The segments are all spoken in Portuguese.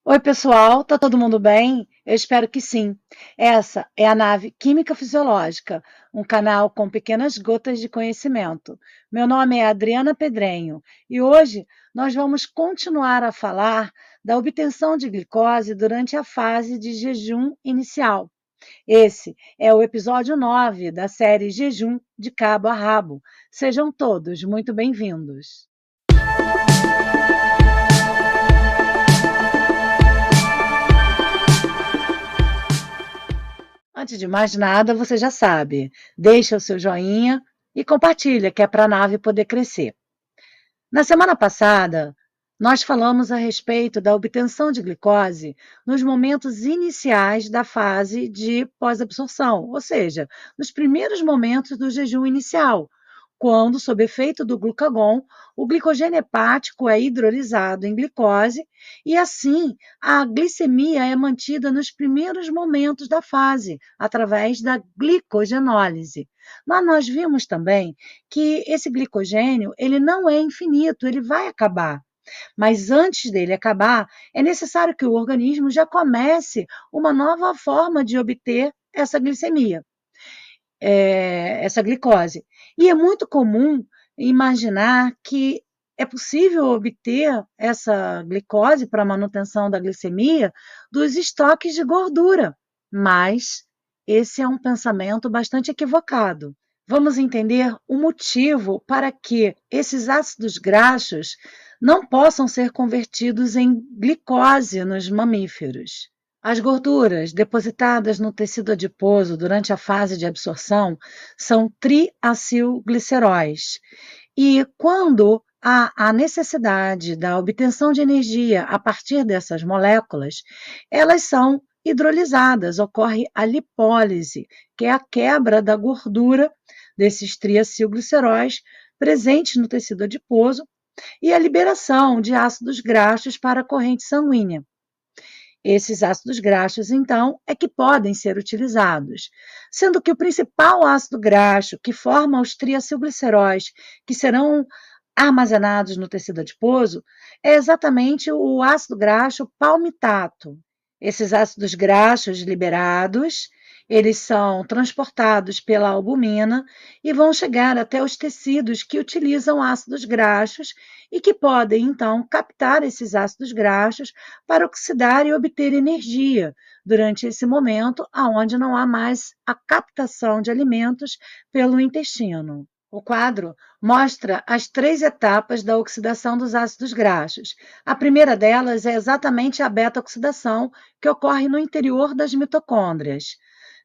Oi, pessoal, tá todo mundo bem? Eu espero que sim. Essa é a nave Química Fisiológica, um canal com pequenas gotas de conhecimento. Meu nome é Adriana Pedrenho e hoje nós vamos continuar a falar da obtenção de glicose durante a fase de jejum inicial. Esse é o episódio 9 da série Jejum de Cabo a Rabo. Sejam todos muito bem-vindos. Antes de mais nada, você já sabe, deixa o seu joinha e compartilha, que é para a nave poder crescer. Na semana passada, nós falamos a respeito da obtenção de glicose nos momentos iniciais da fase de pós-absorção, ou seja, nos primeiros momentos do jejum inicial, quando, sob efeito do glucagon, o glicogênio hepático é hidrolisado em glicose e, assim, a glicemia é mantida nos primeiros momentos da fase, através da glicogenólise. Mas nós vimos também que esse glicogênio ele não é infinito, ele vai acabar. Mas antes dele acabar, é necessário que o organismo já comece uma nova forma de obter essa glicemia, essa glicose. E é muito comum imaginar que é possível obter essa glicose para a manutenção da glicemia dos estoques de gordura, mas esse é um pensamento bastante equivocado. Vamos entender o motivo para que esses ácidos graxos não possam ser convertidos em glicose nos mamíferos. As gorduras depositadas no tecido adiposo durante a fase de absorção são triacilgliceróis. E quando há a necessidade da obtenção de energia a partir dessas moléculas, elas são hidrolisadas, ocorre a lipólise, que é a quebra da gordura desses triacilgliceróis presentes no tecido adiposo e a liberação de ácidos graxos para a corrente sanguínea. Esses ácidos graxos, então, é que podem ser utilizados, sendo que o principal ácido graxo que forma os triacilgliceróis, que serão armazenados no tecido adiposo, é exatamente o ácido graxo palmitato. Esses ácidos graxos liberados, eles são transportados pela albumina e vão chegar até os tecidos que utilizam ácidos graxos e que podem, então, captar esses ácidos graxos para oxidar e obter energia durante esse momento onde não há mais a captação de alimentos pelo intestino. O quadro mostra as 3 etapas da oxidação dos ácidos graxos. A primeira delas é exatamente a beta-oxidação, que ocorre no interior das mitocôndrias.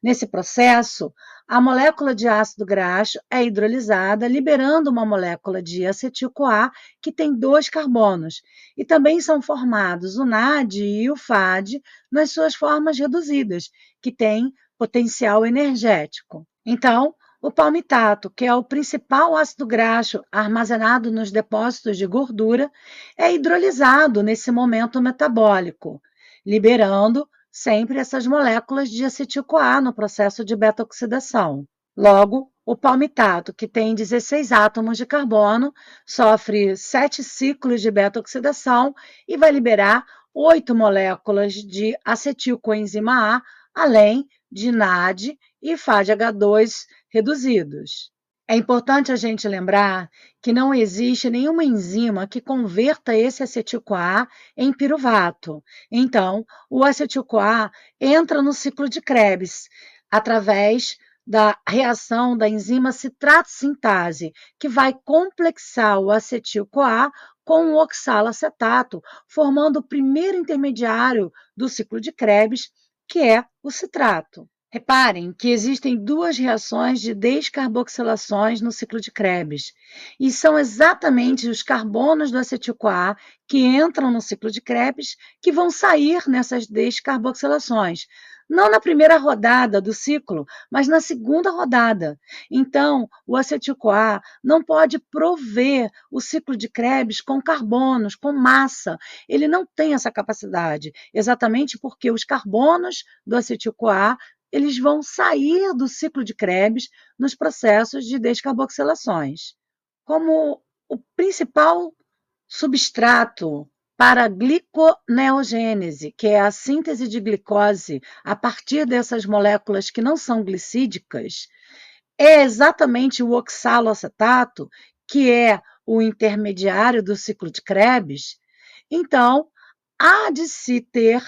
Nesse processo, a molécula de ácido graxo é hidrolisada, liberando uma molécula de acetil-CoA que tem 2 carbonos, e também são formados o NAD e o FAD nas suas formas reduzidas, que têm potencial energético. Então, o palmitato, que é o principal ácido graxo armazenado nos depósitos de gordura, é hidrolisado nesse momento metabólico, liberando sempre essas moléculas de acetil-CoA no processo de beta-oxidação. Logo, o palmitato, que tem 16 átomos de carbono, sofre 7 ciclos de beta-oxidação e vai liberar 8 moléculas de acetil-coenzima A, além de NAD e FADH2 reduzidos. É importante a gente lembrar que não existe nenhuma enzima que converta esse acetil-CoA em piruvato. Então, o acetil-CoA entra no ciclo de Krebs através da reação da enzima citrato sintase, que vai complexar o acetil-CoA com o oxalacetato, formando o primeiro intermediário do ciclo de Krebs, que é o citrato. Reparem que existem 2 reações de descarboxilações no ciclo de Krebs, e são exatamente os carbonos do acetil-CoA que entram no ciclo de Krebs que vão sair nessas descarboxilações. Não na primeira rodada do ciclo, mas na segunda rodada. Então, o acetil-CoA não pode prover o ciclo de Krebs com carbonos, com massa. Ele não tem essa capacidade, exatamente porque os carbonos do acetil-CoA eles vão sair do ciclo de Krebs nos processos de descarboxilações. Como o principal substrato para a gliconeogênese, que é a síntese de glicose a partir dessas moléculas que não são glicídicas, é exatamente o oxaloacetato, que é o intermediário do ciclo de Krebs. Então, há de se ter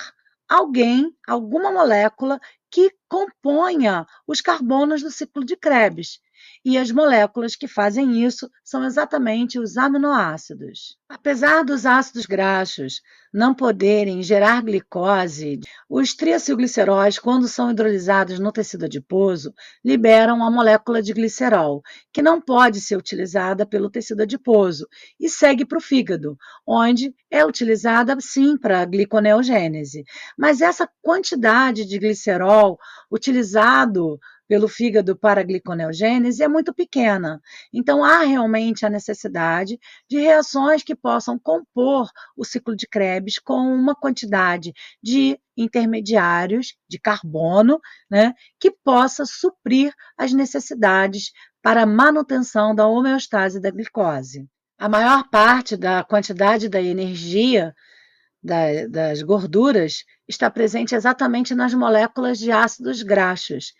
alguém, alguma molécula que componha os carbonos do ciclo de Krebs. E as moléculas que fazem isso são exatamente os aminoácidos. Apesar dos ácidos graxos não poderem gerar glicose, os triacilgliceróis, quando são hidrolisados no tecido adiposo, liberam a molécula de glicerol, que não pode ser utilizada pelo tecido adiposo e segue para o fígado, onde é utilizada sim para a gliconeogênese. Mas essa quantidade de glicerol utilizado pelo fígado para a gliconeogênese é muito pequena. Então, há realmente a necessidade de reações que possam compor o ciclo de Krebs com uma quantidade de intermediários de carbono, né, que possa suprir as necessidades para a manutenção da homeostase da glicose. A maior parte da quantidade da energia das gorduras está presente exatamente nas moléculas de ácidos graxos,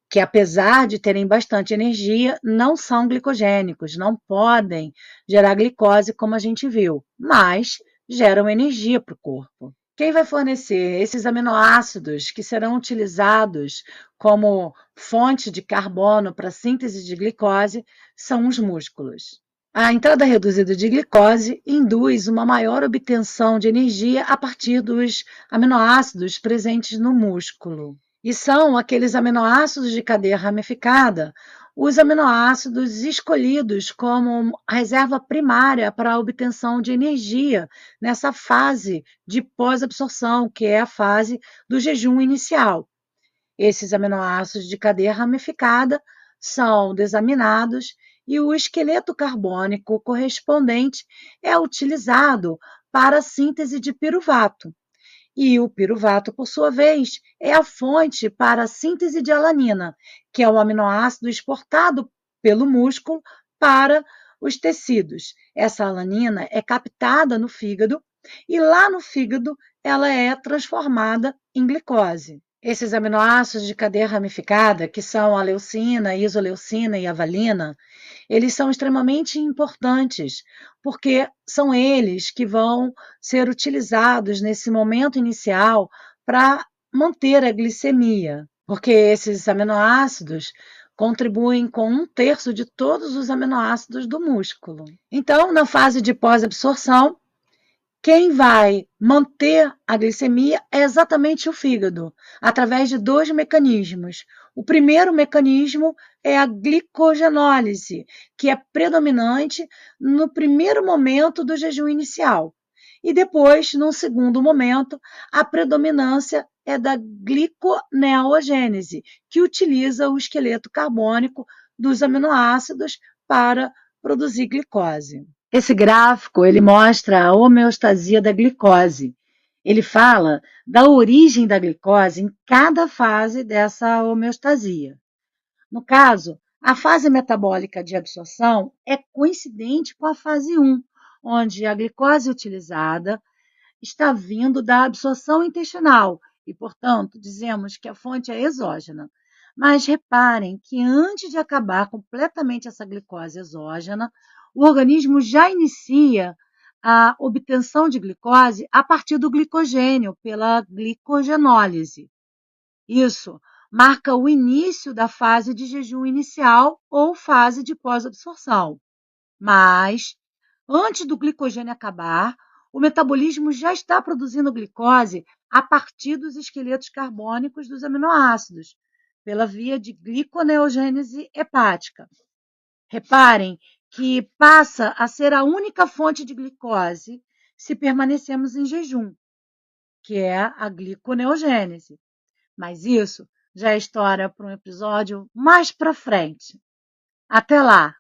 que apesar de terem bastante energia, não são glicogênicos, não podem gerar glicose, como a gente viu, mas geram energia para o corpo. Quem vai fornecer esses aminoácidos que serão utilizados como fonte de carbono para a síntese de glicose são os músculos. A entrada reduzida de glicose induz uma maior obtenção de energia a partir dos aminoácidos presentes no músculo. E são aqueles aminoácidos de cadeia ramificada, os aminoácidos escolhidos como reserva primária para a obtenção de energia nessa fase de pós-absorção, que é a fase do jejum inicial. Esses aminoácidos de cadeia ramificada são desaminados e o esqueleto carbônico correspondente é utilizado para a síntese de piruvato. E o piruvato, por sua vez, é a fonte para a síntese de alanina, que é o aminoácido exportado pelo músculo para os tecidos. Essa alanina é captada no fígado e lá no fígado ela é transformada em glicose. Esses aminoácidos de cadeia ramificada, que são a leucina, a isoleucina e a valina, eles são extremamente importantes, porque são eles que vão ser utilizados nesse momento inicial para manter a glicemia, porque esses aminoácidos contribuem com 1/3 de todos os aminoácidos do músculo. Então, na fase de pós-absorção, quem vai manter a glicemia é exatamente o fígado, através de 2 mecanismos. O primeiro mecanismo é a glicogenólise, que é predominante no primeiro momento do jejum inicial. E depois, num segundo momento, a predominância é da gliconeogênese, que utiliza o esqueleto carbônico dos aminoácidos para produzir glicose. Esse gráfico ele mostra a homeostasia da glicose. Ele fala da origem da glicose em cada fase dessa homeostasia. No caso, a fase metabólica de absorção é coincidente com a fase 1, onde a glicose utilizada está vindo da absorção intestinal e, portanto, dizemos que a fonte é exógena. Mas reparem que antes de acabar completamente essa glicose exógena, o organismo já inicia a obtenção de glicose a partir do glicogênio, pela glicogenólise. Isso marca o início da fase de jejum inicial ou fase de pós-absorção. Mas, antes do glicogênio acabar, o metabolismo já está produzindo glicose a partir dos esqueletos carbônicos dos aminoácidos, pela via de gliconeogênese hepática. Reparem que passa a ser a única fonte de glicose se permanecemos em jejum, que é a gliconeogênese. Mas isso já é história para um episódio mais para frente. Até lá!